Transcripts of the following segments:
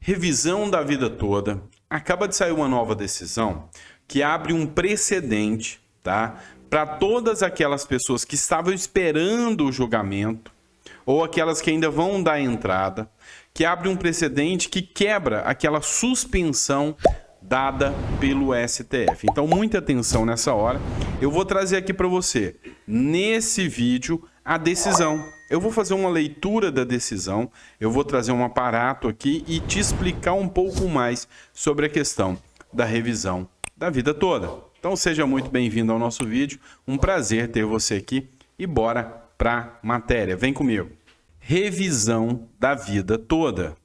Revisão da vida toda. Acaba de sair uma nova decisão que abre um precedente, tá? Para todas aquelas pessoas que estavam esperando o julgamento ou aquelas que ainda vão dar entrada, que abre um precedente que quebra aquela suspensão dada pelo STF. Então, muita atenção nessa hora. Eu vou trazer aqui para você, nesse vídeo, a decisão. Eu vou fazer uma leitura da decisão, eu vou trazer um aparato aqui e te explicar um pouco mais sobre a questão da revisão da vida toda. Então, seja muito bem-vindo ao nosso vídeo. Um prazer ter você aqui e bora para a matéria. Vem comigo. Revisão da vida toda.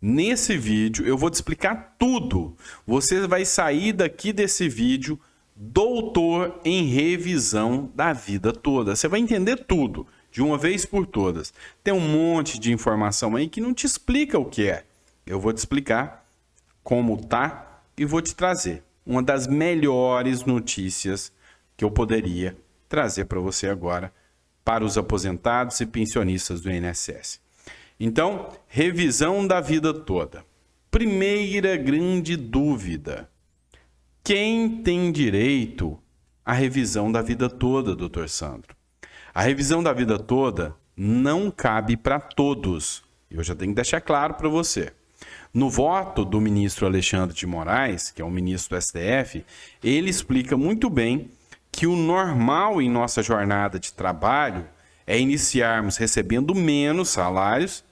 Nesse vídeo eu vou te explicar tudo. Você vai sair daqui desse vídeo doutor em revisão da vida toda. Você vai entender tudo de uma vez por todas. Tem um monte de informação aí que não te explica o que é. Eu vou te explicar como tá e vou te trazer uma das melhores notícias que eu poderia trazer para você agora para os aposentados e pensionistas do INSS. Então, revisão da vida toda. Primeira grande dúvida. Quem tem direito à revisão da vida toda, doutor Sandro? A revisão da vida toda não cabe para todos. Eu já tenho que deixar claro para você. No voto do ministro Alexandre de Moraes, que é o ministro do STF, ele explica muito bem que o normal em nossa jornada de trabalho é iniciarmos recebendo menos salários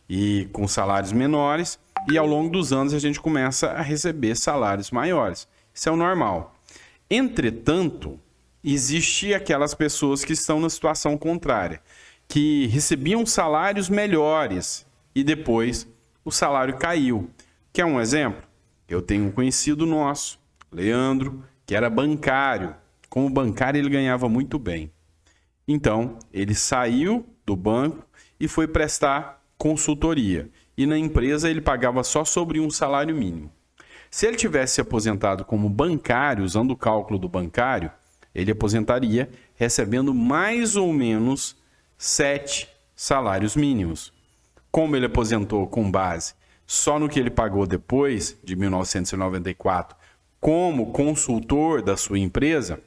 e com salários menores, e ao longo dos anos a gente começa a receber salários maiores. Isso é o normal. Entretanto, existem aquelas pessoas que estão na situação contrária, que recebiam salários melhores e depois o salário caiu. Quer um exemplo? Eu tenho um conhecido nosso, Leandro, que era bancário. Como bancário ele ganhava muito bem. Então, ele saiu do banco e foi prestar consultoria. E na empresa ele pagava só sobre um salário mínimo. Se ele tivesse se aposentado como bancário, usando o cálculo do bancário, ele aposentaria recebendo mais ou menos 7 salários mínimos. Como ele aposentou com base só no que ele pagou depois de 1994 como consultor da sua empresa,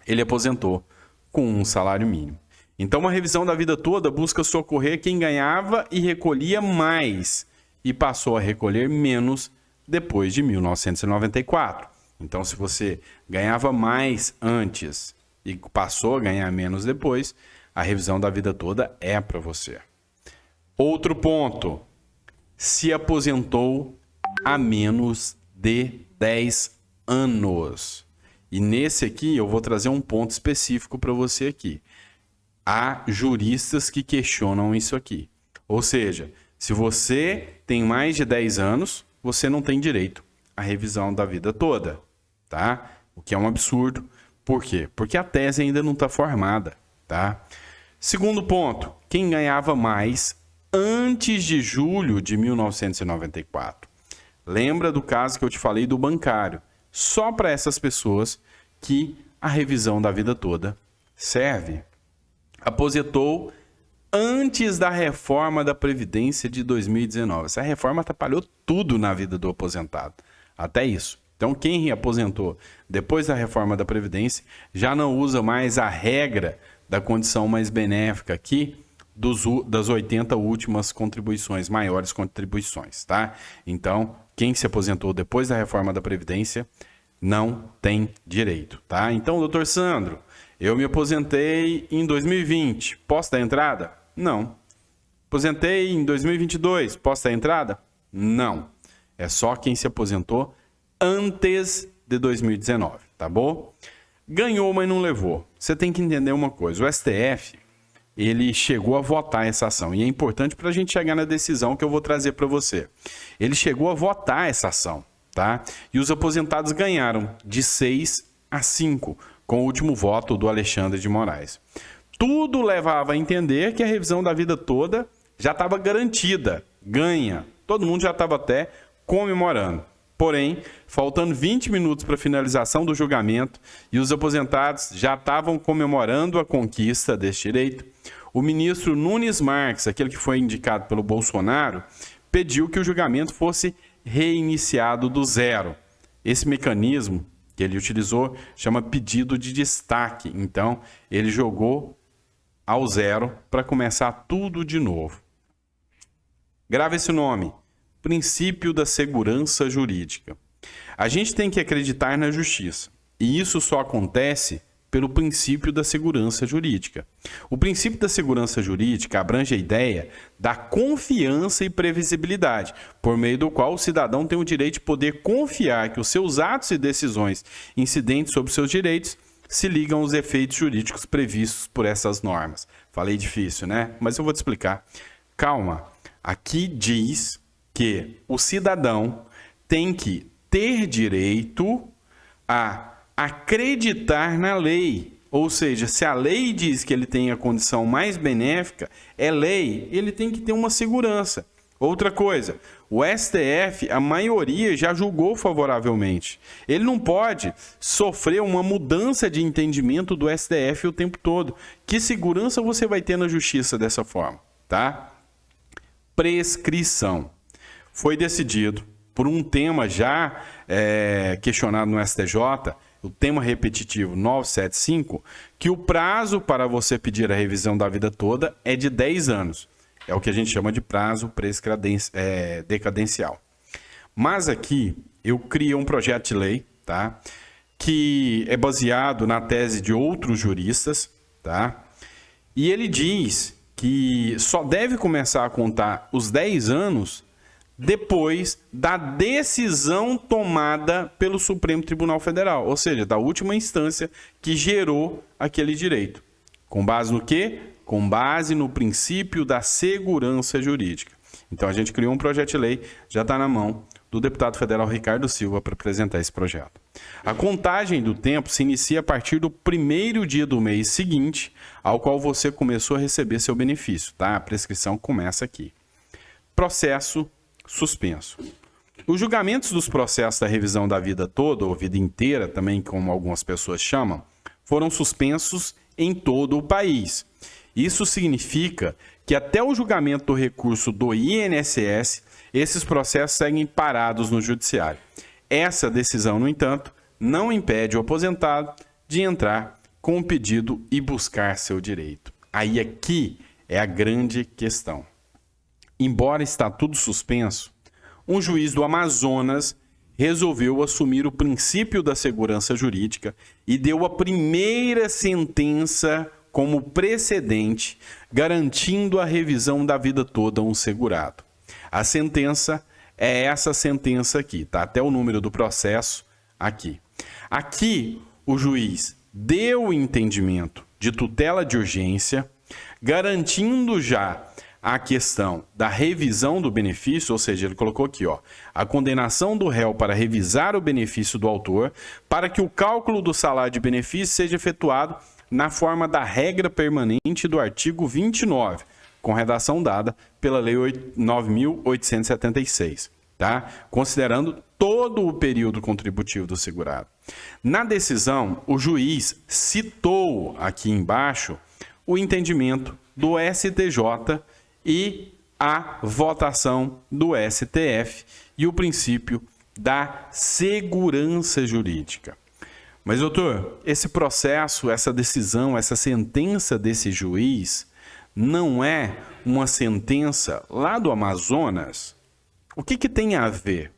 ele aposentou com um salário mínimo. Então, a revisão da vida toda busca socorrer quem ganhava e recolhia mais e passou a recolher menos depois de 1994. Então, se você ganhava mais antes e passou a ganhar menos depois, a revisão da vida toda é para você. Outro ponto, se aposentou há menos de 10 anos. E nesse aqui eu vou trazer um ponto específico para você aqui. Há juristas que questionam isso aqui. Ou seja, se você tem mais de 10 anos, você não tem direito à revisão da vida toda, tá? O que é um absurdo. Por quê? Porque a tese ainda não está formada, tá? Segundo ponto, quem ganhava mais antes de julho de 1994. Lembra do caso que eu te falei do bancário? Só para essas pessoas que a revisão da vida toda serve. Aposentou antes da reforma da Previdência de 2019. Essa reforma atrapalhou tudo na vida do aposentado. Até isso. Então, quem aposentou depois da reforma da Previdência já não usa mais a regra da condição mais benéfica aqui das 80 últimas contribuições, maiores contribuições, tá? Então, quem se aposentou depois da reforma da Previdência não tem direito, tá? Então, doutor Sandro, eu me aposentei em 2020, posso dar entrada? Não. Aposentei em 2022, posso dar entrada? Não. É só quem se aposentou antes de 2019, tá bom? Ganhou, mas não levou. Você tem que entender uma coisa, o STF, ele chegou a votar essa ação, e é importante para a gente chegar na decisão que eu vou trazer para você. Ele chegou a votar essa ação, tá? E os aposentados ganharam de 6-5, com o último voto do Alexandre de Moraes. Tudo levava a entender que a revisão da vida toda já estava garantida, ganha. Todo mundo já estava até comemorando. Porém, faltando 20 minutos para a finalização do julgamento e os aposentados já estavam comemorando a conquista deste direito, o ministro Nunes Marques, aquele que foi indicado pelo Bolsonaro, pediu que o julgamento fosse reiniciado do zero. Esse mecanismo que ele utilizou chama pedido de destaque. Então, ele jogou ao zero para começar tudo de novo. Grava esse nome: princípio da segurança jurídica. A gente tem que acreditar na justiça, e isso só acontece pelo princípio da segurança jurídica. O princípio da segurança jurídica abrange a ideia da confiança e previsibilidade, por meio do qual o cidadão tem o direito de poder confiar que os seus atos e decisões incidentes sobre seus direitos se ligam aos efeitos jurídicos previstos por essas normas. Falei difícil, né? Mas eu vou te explicar. Calma. Aqui diz que o cidadão tem que ter direito a acreditar na lei. Ou seja, se a lei diz que ele tem a condição mais benéfica, é lei, ele tem que ter uma segurança. Outra coisa, o STF, a maioria já julgou favoravelmente. Ele não pode sofrer uma mudança de entendimento do STF o tempo todo. Que segurança você vai ter na justiça dessa forma, tá? Prescrição. Foi decidido por um tema já questionado no STJ, o tema repetitivo 975, que o prazo para você pedir a revisão da vida toda é de 10 anos. É o que a gente chama de prazo decadencial. Mas aqui eu criei um projeto de lei, tá? Que é baseado na tese de outros juristas, tá? E ele diz que só deve começar a contar os 10 anos depois da decisão tomada pelo Supremo Tribunal Federal, ou seja, da última instância que gerou aquele direito. Com base no quê? Com base no princípio da segurança jurídica. Então a gente criou um projeto de lei, já está na mão do deputado federal Ricardo Silva para apresentar esse projeto. A contagem do tempo se inicia a partir do primeiro dia do mês seguinte ao qual você começou a receber seu benefício, tá? A prescrição começa aqui. Processo suspenso. Os julgamentos dos processos da revisão da vida toda, ou vida inteira, também como algumas pessoas chamam, foram suspensos em todo o país. Isso significa que até o julgamento do recurso do INSS, esses processos seguem parados no judiciário. Essa decisão, no entanto, não impede o aposentado de entrar com o pedido e buscar seu direito. Aí aqui é a grande questão. Embora está tudo suspenso, um juiz do Amazonas resolveu assumir o princípio da segurança jurídica e deu a primeira sentença como precedente, garantindo a revisão da vida toda a um segurado. A sentença é essa sentença aqui, tá? Até o número do processo aqui. Aqui, o juiz deu o entendimento de tutela de urgência, garantindo já a questão da revisão do benefício, ou seja, ele colocou aqui, ó, a condenação do réu para revisar o benefício do autor, para que o cálculo do salário de benefício seja efetuado na forma da regra permanente do artigo 29, com redação dada pela Lei 9.876, tá? Considerando todo o período contributivo do segurado. Na decisão, o juiz citou aqui embaixo o entendimento do STJ e a votação do STF e o princípio da segurança jurídica. Mas, doutor, esse processo, essa decisão, essa sentença desse juiz não é uma sentença lá do Amazonas? O que tem a ver?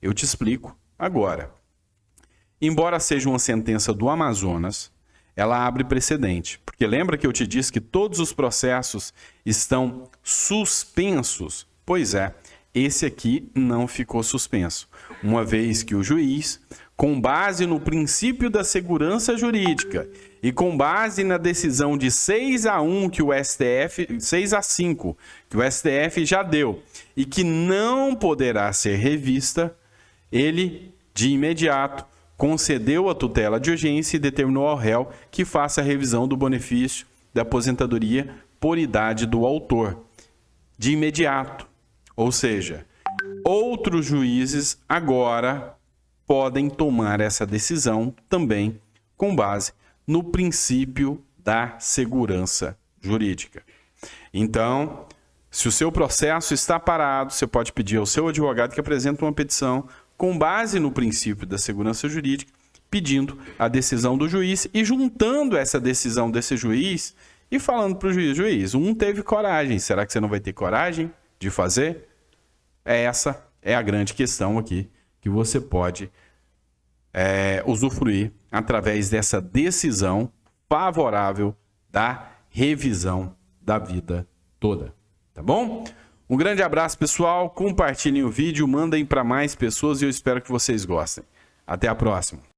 Eu te explico agora. Embora seja uma sentença do Amazonas, ela abre precedente. Porque lembra que eu te disse que todos os processos estão suspensos? Pois é, esse aqui não ficou suspenso, uma vez que o juiz, com base no princípio da segurança jurídica e com base na decisão de 6-1 que o STF, 6-5 que o STF já deu e que não poderá ser revista, ele de imediato concedeu a tutela de urgência e determinou ao réu que faça a revisão do benefício da aposentadoria por idade do autor, de imediato. Ou seja, outros juízes agora podem tomar essa decisão também com base no princípio da segurança jurídica. Então, Se o seu processo está parado, você pode pedir ao seu advogado que apresente uma petição com base no princípio da segurança jurídica, pedindo a decisão do juiz e juntando essa decisão desse juiz e falando para o juiz, juiz, um teve coragem, será que você não vai ter coragem de fazer? Essa é a grande questão aqui que você pode usufruir através dessa decisão favorável da revisão da vida toda. Tá bom? Um grande abraço, pessoal. Compartilhem o vídeo, mandem para mais pessoas e eu espero que vocês gostem. Até a próxima.